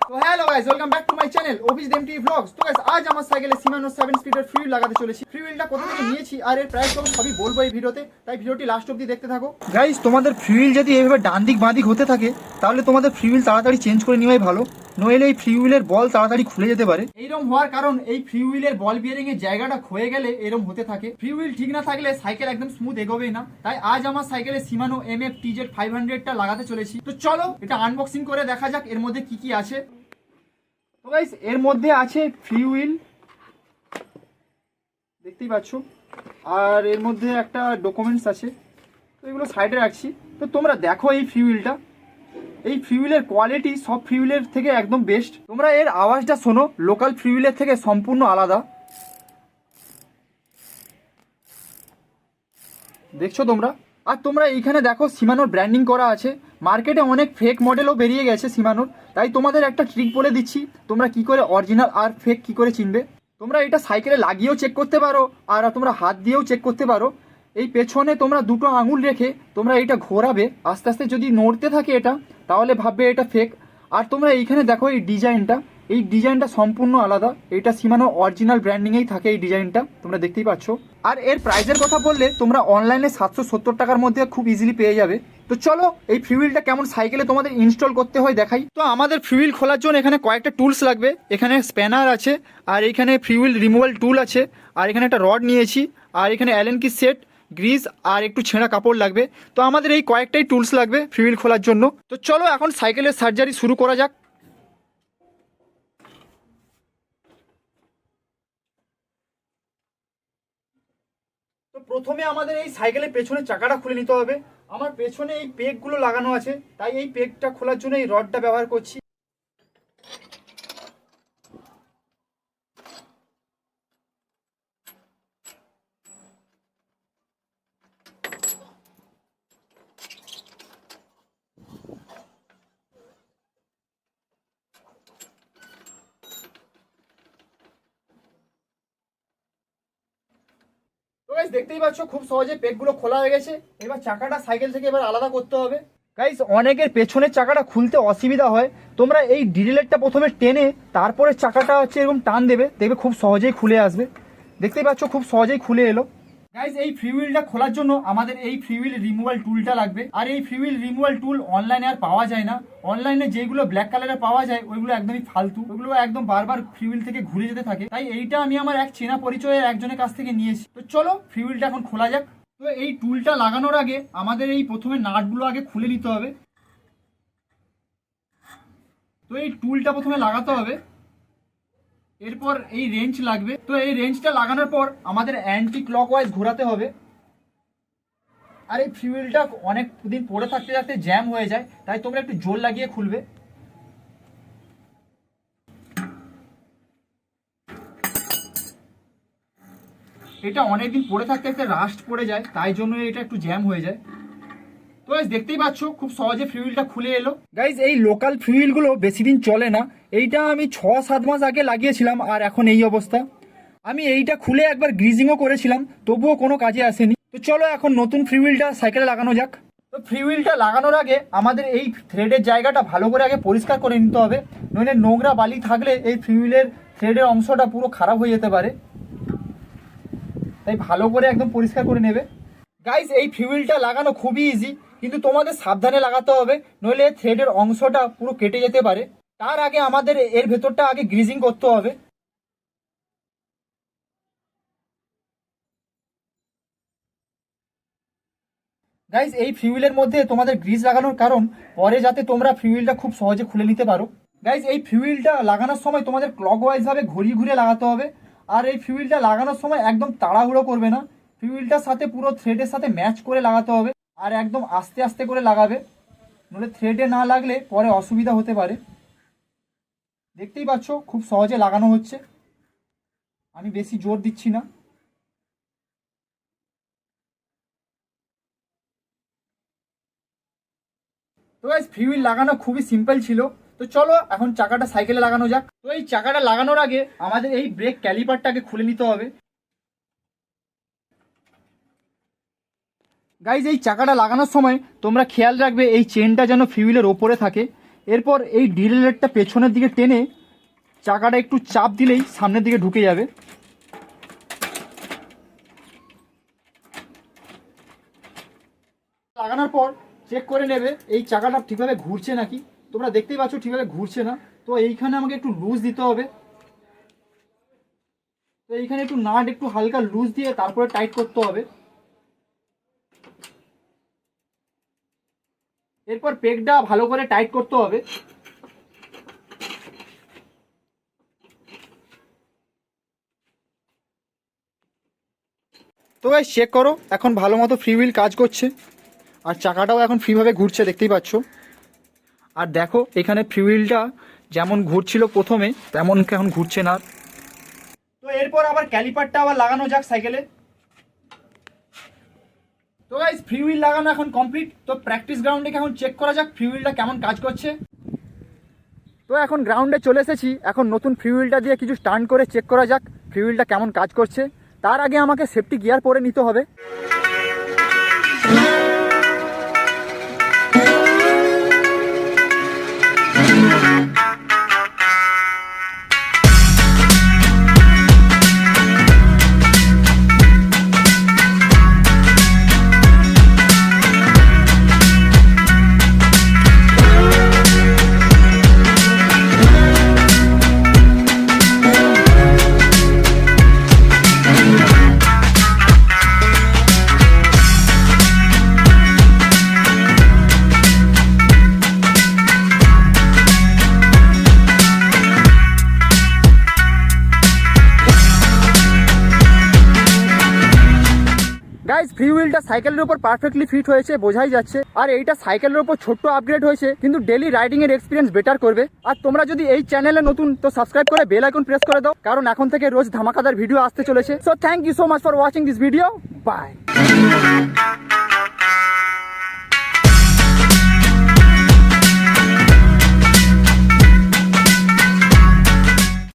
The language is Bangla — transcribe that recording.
তো hello guys, welcome back to my channel office MTV blogs. তো গাইস আজ আমার সাইকেলে সিমানো 7 স্পিডের ফ্রি হুইল লাগাতে চলেছি। ফ্রি হুইলটা কোথা থেকে নিয়েছি আর এর প্রাইস কত সবই বলবো এই ভিডিওতে, তাই ভিডিওটি লাস্ট অবধি দেখতে থাকো। গাইস তোমাদের ফ্রি হুইল যদি এইভাবে ডান দিক বাঁ দিক হতে থাকে তাহলে তোমাদের ফ্রি হুইল তাড়াতাড়ি চেঞ্জ করে নেওয়াই ভালো, নইলে এই ফ্রি হুইলের বল তাড়াতাড়ি খুলে যেতে পারে। এইরকম হওয়ার কারণ এই ফ্রি হুইলের বল বিয়ারিং এর জায়গাটা ক্ষয়ে গেলে এরকম হতে থাকে। ফ্রি হুইল ঠিক না থাকলে সাইকেল একদম স্মুথ এগোবেই না। তাই আজ আমার সাইকেলে সিমানো MF TZ 500টা লাগাতে চলেছি। তো চলো এটা আনবক্সিং করে দেখা যাক এর মধ্যে কি কি আছে। তো গাইস এর মধ্যে আছে ফ্রি হুইল, দেখতেই পাচ্ছ, আর এর মধ্যে একটা ডকুমেন্টস আছে। তো এগুলো সাইডে রাখছি। তো তোমরা দেখো এই ফ্রি হুইলটা, এই ফ্রি হুইলের কোয়ালিটি সব ফ্রি হুইলের থেকে একদম বেস্ট। তোমরা এর আওয়াজটা শোনো, লোকাল ফ্রি হুইলের থেকে সম্পূর্ণ আলাদা। দেখছো তোমরা? আর তোমরা এইখানে দেখো সিমানোর ব্র্যান্ডিং করা আছে। মার্কেটে অনেক ফেক মডেলও বেরিয়ে গেছে সিমানোর, তাই তোমাদের একটা ট্রিক বলে দিচ্ছি, তোমরা কি করে অরিজিনাল আর ফেক কি করে চিনবে। তোমরা এটা সাইকেলে লাগিয়েও চেক করতে পারো আর তোমরা হাত দিয়েও চেক করতে পারো। এই পেছনে তোমরা দুটো আঙুল রেখে তোমরা এটা ঘোরাবে, আস্তে আস্তে যদি নড়তে থাকে এটা তাহলে ভাববে এটা ফেক। আর তোমরা এইখানে দেখো এই ডিজাইনটা, এই ডিজাইনটা সম্পূর্ণ আলাদা। এটা সিমানো অরিজিনাল ব্র্যান্ডিংয়েই থাকে এই ডিজাইনটা, তোমরা দেখতেই পাচ্ছ। আর এর প্রাইসের কথা বললে তোমরা অনলাইনে 770 টাকার মধ্যে খুব ইজিলি পেয়ে যাবে। তো চলো এই ফ্রি হুইলটা কেমন সাইকেলে তোমাদের ইনস্টল করতে হয় দেখাই। তো আমাদের ফ্রি হুইল খোলার জন্য এখানে কয়েকটা টুলস লাগবে। এখানে স্প্যানার আছে, আর এখানে ফ্রি হুইল রিমুভাল টুল আছে, আর এখানে একটা রড নিয়েছি, আর এখানে অ্যালেন কি সেট, গ্রিজ, আর একটু ছেঁড়া কাপড় লাগবে। তো আমাদের এই কয়েকটাই টুলস লাগবে ফ্রি হুইল খোলার জন্য। তো চলো এখন সাইকেলের সার্জারি শুরু করা যাক। তো প্রথমে আমাদের এই সাইকেলের পেছনে চাকাটা খুলে নিতে হবে। আমার পেছনে এই পেগগুলো লাগানো আছে, তাই এই পেগটা খোলার জন্য এই রডটা ব্যবহার করছি। তো গাইস দেখতেই পাচ্ছ খুব সহজে পেগগুলো খোলা হয়ে গেছে। এবার চাকাটা সাইকেল থেকে এবার আলাদা করতে হবে। গাইস অনেকের পেছনের চাকাটা খুলতে অসুবিধা হয়, তোমরা এই ড্রিলেরটা প্রথমে টেনে তারপরে চাকাটা হচ্ছে এরকম টান দেবে, দেখবে খুব সহজেই খুলে আসবে। দেখতেই পাচ্ছ খুব সহজেই খুলে এলো। গাইস এই ফ্রি হুইলটা খোলার জন্য আমাদের এই ফ্রি হুইল রিমুভাল টুলটা লাগবে। আর এই ফ্রি হুইল রিমুভাল টুল অনলাইনে আর পাওয়া যায় না। অনলাইনে যেগুলো ব্ল্যাক কালারের পাওয়া যায় ওইগুলো একদমই ফালতু, ওইগুলো একদম বারবার ফ্রি হুইল থেকে ঘুরে যেতে থাকে। তাই এইটা আমি আমার এক চেনা পরিচয়ের একজনের কাছ থেকে নিয়েছি। তো চলো ফ্রি হুইলটা এখন খোলা যাক। তো এই টুলটা লাগানোর আগে আমাদের এই প্রথমে নাটগুলো আগে খুলে নিতে হবে। তো এই টুলটা প্রথমে লাগাতে হবে, এরপর এই রেঞ্চ লাগবে। তো এই রেঞ্চটা লাগানোর পর আমাদের অ্যান্টি ক্লকওয়াইজ ঘোরাতে হবে। আর এই ফ্রি হুইলটা অনেক দিন পরে থাকতে থাকতে জ্যাম হয়ে যায়, তাই তোমরা একটু জোর লাগিয়ে খুলবে। এটা অনেকদিন পরে থাকতে থাকতে রাস্ট পড়ে যায়, তাই জন্য এটা একটু জ্যাম হয়ে যায়। তো গাইস দেখতেই পাচ্ছ খুব সহজে ফ্রি হুইলটা খুলে এলো। গাইস এই লোকাল ফ্রি হুইলগুলো বেশি দিন চলে না। এইটা আমি 6-7 মাস আগে লাগিয়েছিলাম আর এখন এই অবস্থা। আমি এইটা খুলে একবার গ্রিজিংও করেছিলাম, তবুও কোনো কাজে আসেনি। তো চলো এখন নতুন ফ্রি হুইলটা সাইকেলে লাগানো যাক। তো ফ্রি হুইলটা লাগানোর আগে আমাদের এই থ্রেডের জায়গাটা ভালো করে আগে পরিষ্কার করে নিতে হবে, নইলে নোংরা বালি থাকলে এই ফ্রি হুইলের থ্রেডের অংশটা পুরো খারাপ হয়ে যেতে পারে। তাই ভালো করে একদম পরিষ্কার করে নেবে। গাইস এই ফ্রি হুইলটা লাগানো খুবই ইজি, কিন্তু তোমাদের সাবধানে লাগাতে হবে, নইলে থ্রেডের অংশটা পুরো কেটে যেতে পারে। তার আগে আমাদের এর ভেতরটা আগে গ্রিজিং করতে হবে। গাইস এই ফ্রি হুইলের মধ্যে তোমাদের গ্রিজ লাগানোর কারণ পরে যাতে তোমরা ফ্রি হুইলটা খুব সহজে খুলে নিতে পারো। গাইস এই ফ্রি হুইলটা লাগানোর সময় তোমাদের ক্লকওয়াইজ ভাবে ঘুরিয়ে ঘুরিয়ে লাগাতে হবে। আর এই ফ্রি হুইলটা লাগানোর সময় একদম তাড়াহুড়ো করবে না, ফ্রি হুইলটার সাথে পুরো থ্রেডের সাথে ম্যাচ করে লাগাতে হবে। আর একদম আস্তে আস্তে করে লাগাবে, নইলে থ্রেডে না লাগলে পরে অসুবিধা হতে পারে। দেখতেই পাচ্ছ খুব সহজে লাগানো হচ্ছে, আমি বেশি জোর দিচ্ছি না। তো গাইস ফ্রি হুইল লাগানো খুবই সিম্পল ছিল। তো চলো এখন চাকাটা সাইকেলে লাগানো যাক। তো এই চাকাটা লাগানোর আগে আমাদের এই ব্রেক ক্যালিপারটাকে খুলে নিতে হবে। গাইজ এই চাকাটা লাগানোর সময় তোমরা খেয়াল রাখবে এই চেনটা যেন ফ্রি হুইলের ওপরে থাকে। এরপর এই ডিরেলেরটা পেছনের দিকে টেনে চাকাটা একটু চাপ দিলেই সামনের দিকে ঢুকে যাবে। লাগানোর পর চেক করে নেবে এই চাকাটা ঠিকভাবে ঘুরছে নাকি। তোমরা দেখতেই পাচ্ছ ঠিকভাবে ঘুরছে না, তো এইখানে আমাকে একটু লুজ দিতে হবে। তো এইখানে একটু নাট একটু হালকা লুজ দিয়ে তারপরে টাইট করতে হবে। এরপর পেগটা ভালো করে টাইট করতে হবে। তো গাইস চেক করো, এখন ভালো মতো ফ্রি হুইল কাজ করছে আর চাকাটাও এখন ফ্রিভাবে ঘুরছে, দেখতেই পাচ্ছ। আর দেখো এখানে ফ্রি হুইলটা যেমন ঘুরছিল প্রথমে তেমন এখন ঘুরছে না। তো এরপর আবার ক্যালিপারটা আবার লাগানো যাক সাইকেলে। তো গাইস ফ্রি হুইল লাগানো এখন কমপ্লিট। তো প্র্যাকটিস গ্রাউন্ডে এখন চেক করা যাক ফ্রি হুইলটা কেমন কাজ করছে। তো এখন গ্রাউন্ডে চলে এসেছি, এখন নতুন ফ্রি হুইলটা দিয়ে কিছু স্টান্ট করে চেক করা যাক ফ্রি হুইলটা কেমন কাজ করছে। তার আগে আমাকে সেফটি গিয়ার পরে নিতে হবে। গাইস ফ্রি হুইলটা সাইকেলের উপর পারফেক্টলি ফিট হয়েছে, বোঝাই যাচ্ছে। আর এইটা সাইকেলের উপর ছোট্ট আপগ্রেড হয়েছে, কিন্তু ডেলি রাইডিং এর এক্সপিরিয়েন্স বেটার করবে। আর তোমরা যদি এই চ্যানেলে নতুন তো সাবস্ক্রাইব করে বেল আইকন প্রেস করে দাও, কারণ এখন থেকে রোজ ধামাকাদার ভিডিও আসতে চলেছে। So thank you so much for watching this video, by.